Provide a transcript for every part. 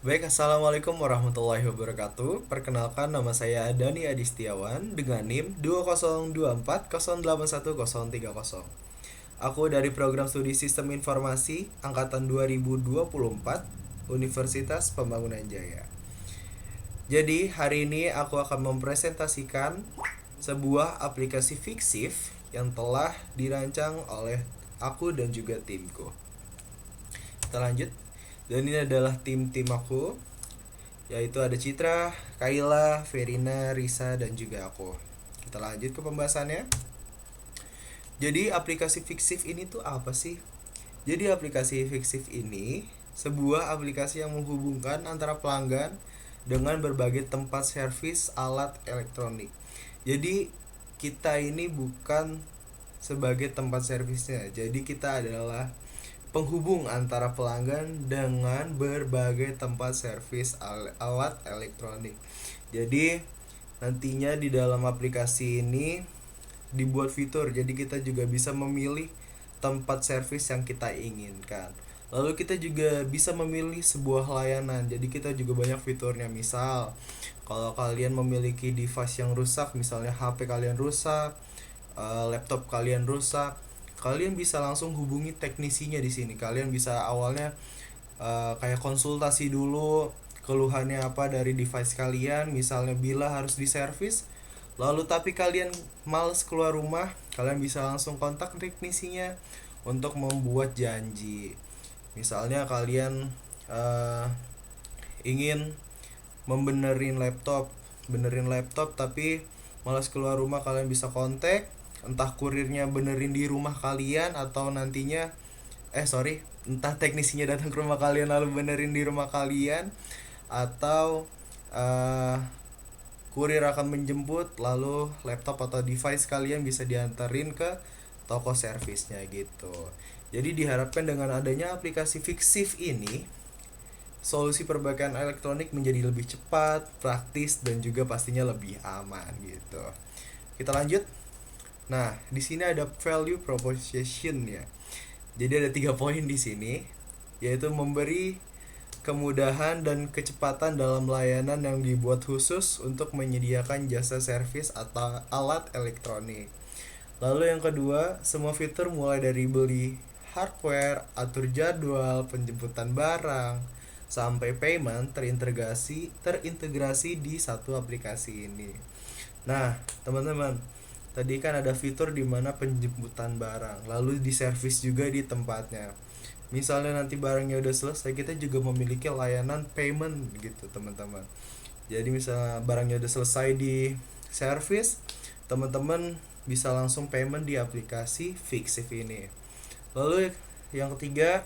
Baik, Assalamualaikum warahmatullahi wabarakatuh. Perkenalkan, nama saya Dani Adistiawan dengan NIM 2024081030. Aku dari program studi Sistem Informasi angkatan 2024 Universitas Pembangunan Jaya. Jadi, hari ini aku akan mempresentasikan sebuah aplikasi fiktif yang telah dirancang oleh aku dan juga timku. Kita lanjut. Dan ini adalah tim aku, yaitu ada Citra, Kaila, Verina, Risa, dan juga aku. Kita lanjut ke pembahasannya. Jadi aplikasi fiktif ini tuh apa sih? Jadi aplikasi fiktif ini sebuah aplikasi yang menghubungkan antara pelanggan dengan berbagai tempat servis alat elektronik. Jadi kita ini bukan sebagai tempat servisnya. Jadi kita adalah penghubung antara pelanggan dengan berbagai tempat servis alat elektronik. Jadi nantinya di dalam aplikasi ini dibuat fitur, jadi kita juga bisa memilih tempat servis yang kita inginkan. Lalu kita juga bisa memilih sebuah layanan. Jadi kita juga banyak fiturnya. Misal, kalau kalian memiliki device yang rusak, misalnya HP kalian rusak, laptop kalian rusak, kalian bisa langsung hubungi teknisinya di sini. Kalian bisa awalnya kayak konsultasi dulu keluhannya apa dari device kalian, misalnya bila harus diservis. Lalu tapi kalian males keluar rumah, kalian bisa langsung kontak teknisinya untuk membuat janji. Misalnya kalian uh, ingin benerin laptop tapi malas keluar rumah, kalian bisa kontak, entah kurirnya benerin di rumah kalian atau nantinya entah teknisinya datang ke rumah kalian lalu benerin di rumah kalian, atau uh, kurir akan menjemput, lalu laptop atau device kalian bisa diantarin ke toko servisnya gitu. Jadi diharapkan dengan adanya aplikasi fiktif ini, solusi perbaikan elektronik menjadi lebih cepat, praktis, dan juga pastinya lebih aman gitu. Kita lanjut. Nah, di sini ada value proposition ya. Jadi ada 3 poin di sini, yaitu memberi kemudahan dan kecepatan dalam layanan yang dibuat khusus untuk menyediakan jasa servis atau alat elektronik. Lalu yang kedua, semua fitur mulai dari beli hardware, atur jadwal, penjemputan barang, sampai payment terintegrasi di satu aplikasi ini. Nah, teman-teman, tadi kan ada fitur di mana penjemputan barang, lalu diservis juga di tempatnya. Misalnya nanti barangnya udah selesai, kita juga memiliki layanan payment gitu, teman-teman. Jadi misalnya barangnya udah selesai di service, teman-teman bisa langsung payment di aplikasi Fixif ini. Lalu yang ketiga,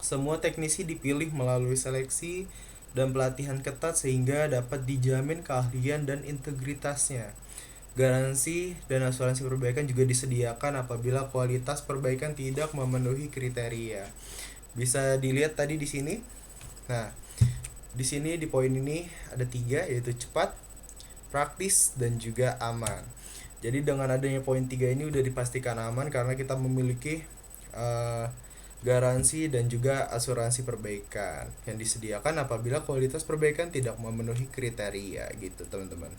semua teknisi dipilih melalui seleksi dan pelatihan ketat sehingga dapat dijamin keahlian dan integritasnya. Garansi dan asuransi perbaikan juga disediakan apabila kualitas perbaikan tidak memenuhi kriteria. Bisa dilihat tadi di sini. Nah, di sini di poin ini ada 3, yaitu cepat, praktis, dan juga aman. Jadi dengan adanya poin 3 ini udah dipastikan aman karena kita memiliki uh, garansi dan juga asuransi perbaikan yang disediakan apabila kualitas perbaikan tidak memenuhi kriteria gitu, teman-teman.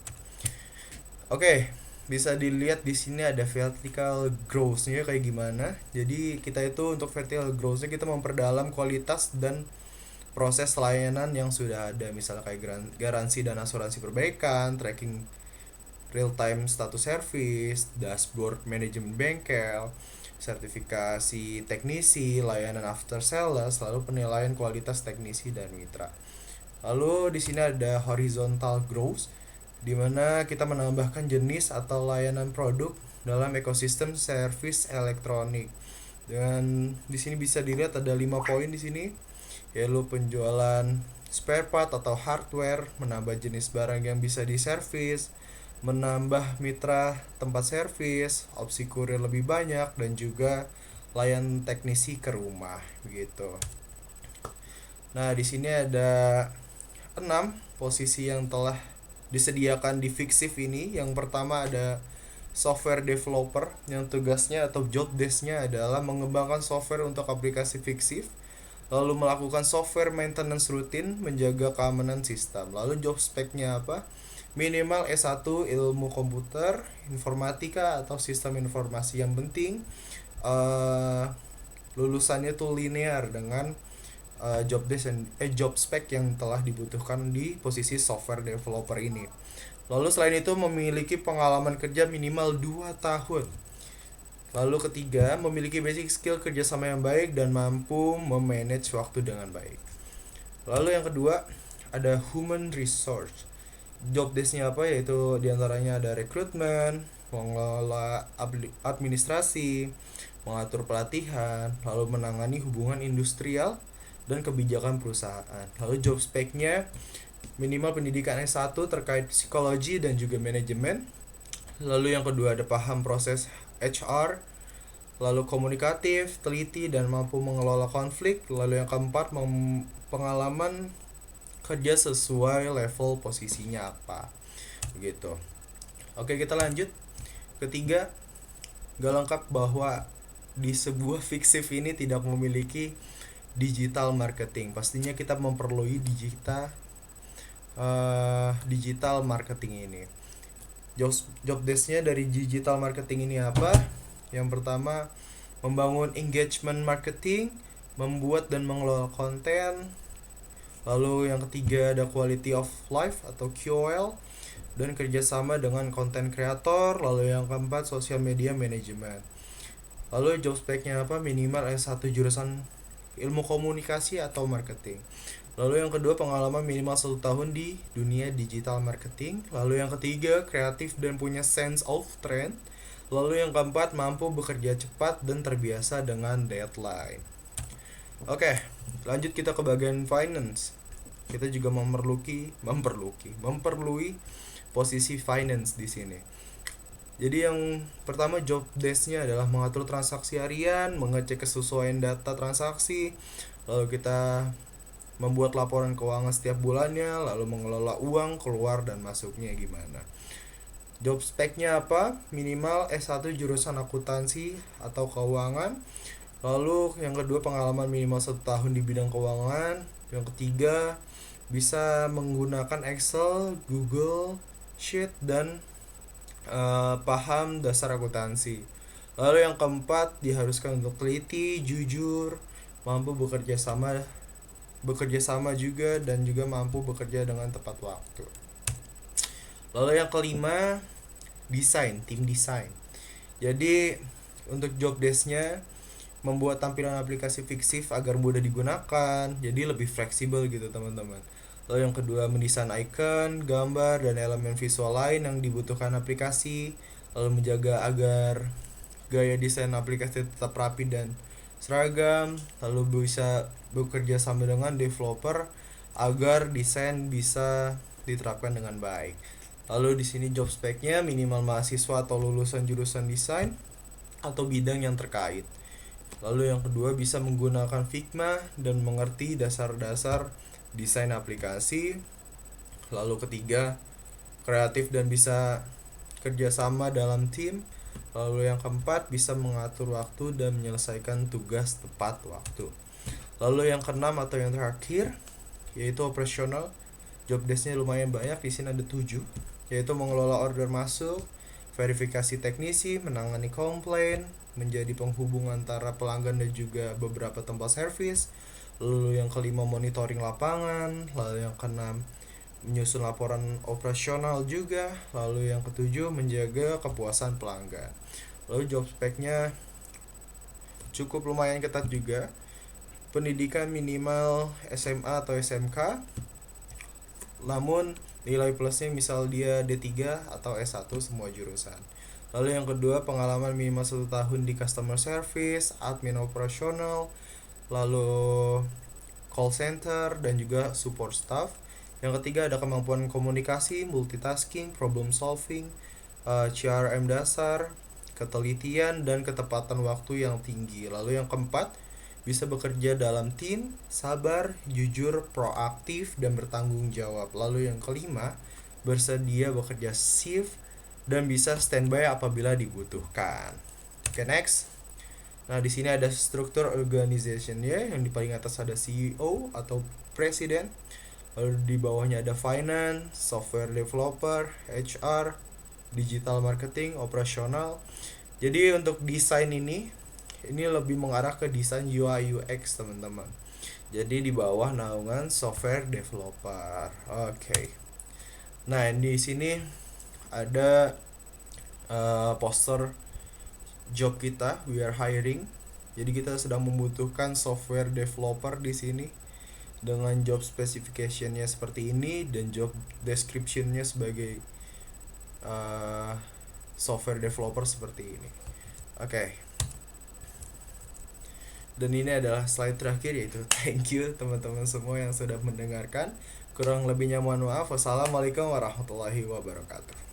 Oke, bisa dilihat di sini ada vertical growth-nya kayak gimana. Jadi kita itu untuk vertical growth-nya kita memperdalam kualitas dan proses layanan yang sudah ada, misalnya kayak garansi dan asuransi perbaikan, tracking real time status service, dashboard manajemen bengkel, sertifikasi teknisi, layanan after sales, lalu penilaian kualitas teknisi dan mitra. Lalu di sini ada horizontal growth, di mana kita menambahkan jenis atau layanan produk dalam ekosistem service elektronik. Dan di sini bisa dilihat ada 5 poin di sini, yaitu penjualan spare part atau hardware, menambah jenis barang yang bisa diservis, menambah mitra tempat servis, opsi kurir lebih banyak, dan juga layan teknisi ke rumah begitu. Nah, di sini ada 6 posisi yang telah disediakan di Fixif ini. Yang pertama ada software developer yang tugasnya atau job desk-nya adalah mengembangkan software untuk aplikasi Fixif. lalu melakukan software maintenance rutin, menjaga keamanan sistem. Lalu job spec-nya apa? Minimal S1 ilmu komputer, informatika atau sistem informasi. Yang penting lulusannya tuh linear dengan job spec yang telah dibutuhkan di posisi software developer ini. Lalu selain itu memiliki pengalaman kerja minimal 2 tahun. Lalu ketiga, memiliki basic skill kerjasama yang baik dan mampu memanage waktu dengan baik. Lalu yang kedua, ada human resource. Job desk-nya apa? Yaitu diantaranya ada rekrutmen, mengelola administrasi, mengatur pelatihan, lalu menangani hubungan industrial dan kebijakan perusahaan. Lalu job spec-nya minimal pendidikan S1 terkait psikologi dan juga manajemen. Lalu yang kedua ada paham proses HR, lalu komunikatif, teliti dan mampu mengelola konflik. Lalu yang keempat pengalaman kerja sesuai level posisinya apa. Begitu. Oke, kita lanjut. Ketiga, gak lengkap bahwa di sebuah fiktif ini tidak memiliki digital marketing. Pastinya kita memerlukan digital marketing ini. Job desk-nya dari digital marketing ini apa? Yang pertama, membangun engagement marketing, membuat dan mengelola konten. Lalu yang ketiga ada quality of life atau QOL dan kerjasama dengan konten kreator. Lalu yang keempat, social media management. Lalu job spec-nya apa? Minimal S1 jurusan ilmu komunikasi atau marketing. Lalu yang kedua, pengalaman minimal 1 tahun di dunia digital marketing. Lalu yang ketiga, kreatif dan punya sense of trend. Lalu yang keempat, mampu bekerja cepat dan terbiasa dengan deadline. Oke, lanjut kita ke bagian finance. Kita juga memperlui posisi finance di sini. Jadi yang pertama, job desk-nya adalah mengatur transaksi harian, mengecek kesesuaian data transaksi, lalu kita membuat laporan keuangan setiap bulannya, lalu mengelola uang keluar dan masuknya gimana. Job spec-nya apa? Minimal S1 jurusan akuntansi atau keuangan. Lalu yang kedua, pengalaman minimal 1 tahun di bidang keuangan. Yang ketiga, bisa menggunakan Excel, Google Sheet dan paham dasar akuntansi. Lalu yang keempat, diharuskan untuk teliti, jujur, mampu bekerja sama juga dan juga mampu bekerja dengan tepat waktu. Lalu yang kelima, tim desain. Jadi untuk job desk-nya membuat tampilan aplikasi fiktif agar mudah digunakan, jadi lebih fleksibel gitu teman-teman. Lalu yang kedua, mendesain icon, gambar, dan elemen visual lain yang dibutuhkan aplikasi. Lalu menjaga agar gaya desain aplikasi tetap rapi dan seragam. Lalu bisa bekerja sama dengan developer agar desain bisa diterapkan dengan baik. Lalu di sini job spec-nya minimal mahasiswa atau lulusan jurusan desain atau bidang yang terkait. Lalu yang kedua, bisa menggunakan Figma dan mengerti dasar-dasar desain aplikasi. Lalu ketiga, kreatif dan bisa kerjasama dalam tim. Lalu yang keempat, bisa mengatur waktu dan menyelesaikan tugas tepat waktu. Lalu yang keenam atau yang terakhir, yaitu operasional. Job desk-nya lumayan banyak, di sini ada 7, yaitu mengelola order masuk, verifikasi teknisi, menangani komplain, menjadi penghubung antara pelanggan dan juga beberapa tempat servis. Lalu yang kelima, monitoring lapangan. Lalu yang keenam, menyusun laporan operasional juga. Lalu yang ketujuh, menjaga kepuasan pelanggan. Lalu job spec-nya cukup lumayan ketat juga. Pendidikan minimal SMA atau SMK. Namun nilai plusnya misal dia D3 atau S1 semua jurusan. Lalu yang kedua, pengalaman minimal 1 tahun di customer service, admin operasional, lalu call center dan juga support staff. Yang ketiga, ada kemampuan komunikasi, multitasking, problem solving, CRM dasar, ketelitian dan ketepatan waktu yang tinggi. Lalu yang keempat, bisa bekerja dalam tim, sabar, jujur, proaktif dan bertanggung jawab. Lalu yang kelima, bersedia bekerja shift dan bisa standby apabila dibutuhkan. Oke, next. Nah, di sini ada struktur organization-nya, yang di paling atas ada CEO atau presiden. Lalu di bawahnya ada finance, software developer, HR, digital marketing, operasional. Jadi untuk desain ini lebih mengarah ke desain UI UX, teman-teman. Jadi di bawah naungan software developer. Oke. Nah, di sini ada poster job kita, we are hiring. Jadi kita sedang membutuhkan software developer di sini dengan job specification-nya seperti ini dan job description-nya sebagai software developer seperti ini. Oke. Dan ini adalah slide terakhir, yaitu thank you teman-teman semua yang sudah mendengarkan. Kurang lebihnya mohon maaf. Wassalamualaikum warahmatullahi wabarakatuh.